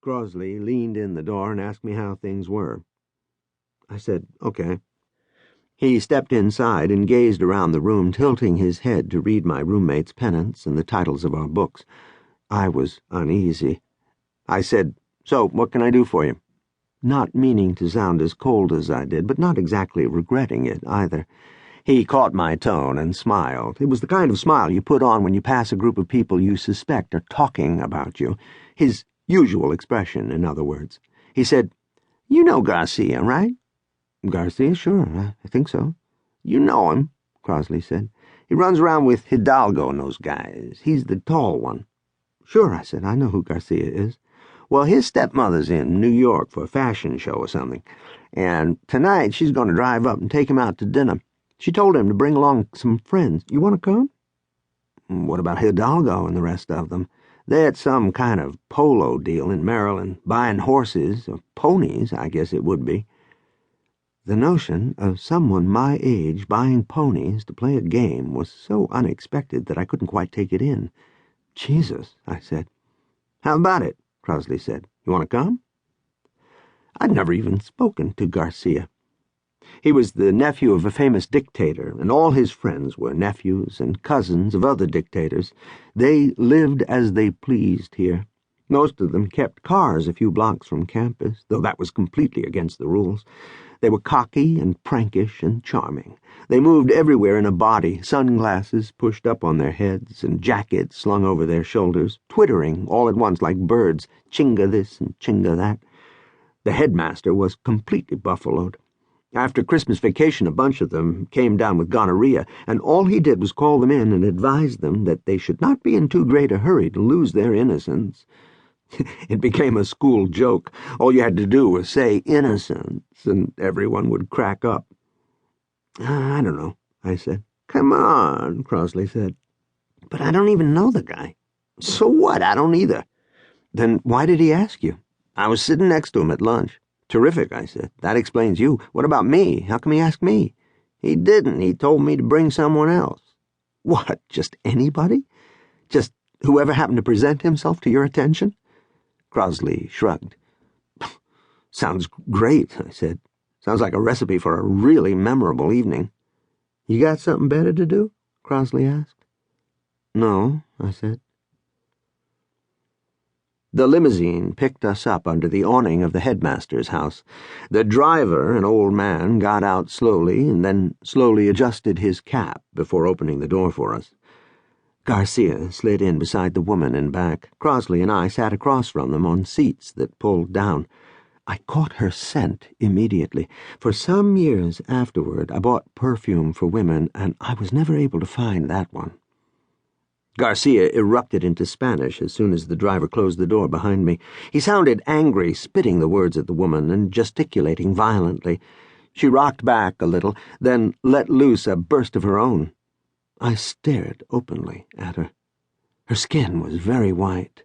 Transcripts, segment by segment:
Crosley leaned in the door and asked me how things were. I said, okay. He stepped inside and gazed around the room, tilting his head to read my roommate's pennants and the titles of our books. I was uneasy. I said, so, what can I do for you? Not meaning to sound as cold as I did, but not exactly regretting it either. He caught my tone and smiled. It was the kind of smile you put on when you pass a group of people you suspect are talking about you. His usual expression, in other words. He said, you know Garcia, right? Garcia, sure, I think so. You know him, Crosley said. He runs around with Hidalgo and those guys. He's the tall one. Sure, I said, I know who Garcia is. Well, his stepmother's in New York for a fashion show or something, and tonight she's going to drive up and take him out to dinner. She told him to bring along some friends. You want to come? What about Hidalgo and the rest of them? They're at some kind of polo deal in Maryland, buying horses, or ponies, I guess it would be. The notion of someone my age buying ponies to play a game was so unexpected that I couldn't quite take it in. Jesus, I said. How about it? Crosley said. You want to come? I'd never even spoken to Garcia. He was the nephew of a famous dictator, and all his friends were nephews and cousins of other dictators. They lived as they pleased here. Most of them kept cars a few blocks from campus, though that was completely against the rules. They were cocky and prankish and charming. They moved everywhere in a body, sunglasses pushed up on their heads and jackets slung over their shoulders, twittering all at once like birds, chinga this and chinga that. The headmaster was completely buffaloed. After Christmas vacation, a bunch of them came down with gonorrhea, and all he did was call them in and advise them that they should not be in too great a hurry to lose their innocence. It became a school joke. All you had to do was say innocence, and everyone would crack up. I don't know, I said. Come on, Crosley said. But I don't even know the guy. So what? I don't either. Then why did he ask you? I was sitting next to him at lunch. Terrific, I said. That explains you. What about me? How come he asked me? He didn't. He told me to bring someone else. What, just anybody? Just whoever happened to present himself to your attention? Crosley shrugged. Sounds great, I said. Sounds like a recipe for a really memorable evening. You got something better to do? Crosley asked. No, I said. The limousine picked us up under the awning of the headmaster's house. The driver, an old man, got out slowly and then slowly adjusted his cap before opening the door for us. Garcia slid in beside the woman in back. Crosley and I sat across from them on seats that pulled down. I caught her scent immediately. For some years afterward, I bought perfume for women, and I was never able to find that one. Garcia erupted into Spanish as soon as the driver closed the door behind me. He sounded angry, spitting the words at the woman and gesticulating violently. She rocked back a little, then let loose a burst of her own. I stared openly at her. Her skin was very white.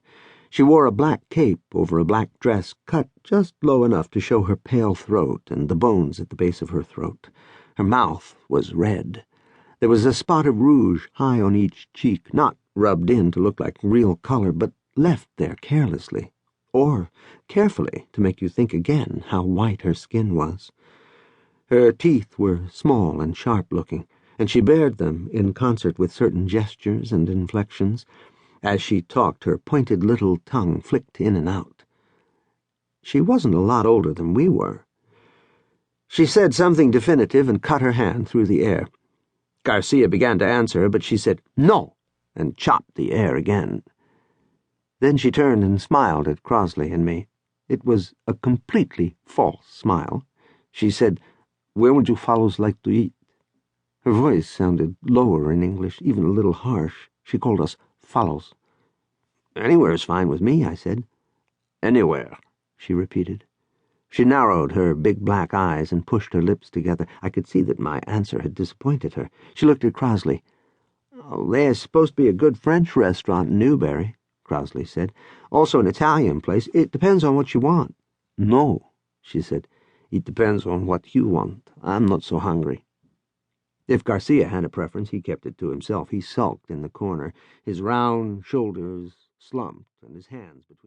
She wore a black cape over a black dress cut just low enough to show her pale throat and the bones at the base of her throat. Her mouth was red. There was a spot of rouge high on each cheek, not rubbed in to look like real color, but left there carelessly, or carefully to make you think again how white her skin was. Her teeth were small and sharp-looking, and she bared them in concert with certain gestures and inflections. As she talked, her pointed little tongue flicked in and out. She wasn't a lot older than we were. She said something definitive and cut her hand through the air. Garcia began to answer, but she said, "No," and chopped the air again. Then she turned and smiled at Crosley and me. It was a completely false smile. She said, "Where would you fellows like to eat?" Her voice sounded lower in English, even a little harsh. She called us fellows. "Anywhere's fine with me," I said. "Anywhere," she repeated. She narrowed her big black eyes and pushed her lips together. I could see that my answer had disappointed her. She looked at Crosley. "Oh, there's supposed to be a good French restaurant in Newbury," Crosley said. "Also an Italian place. It depends on what you want." "No," she said. "It depends on what you want. I'm not so hungry." If Garcia had a preference, he kept it to himself. He sulked in the corner, his round shoulders slumped and his hands between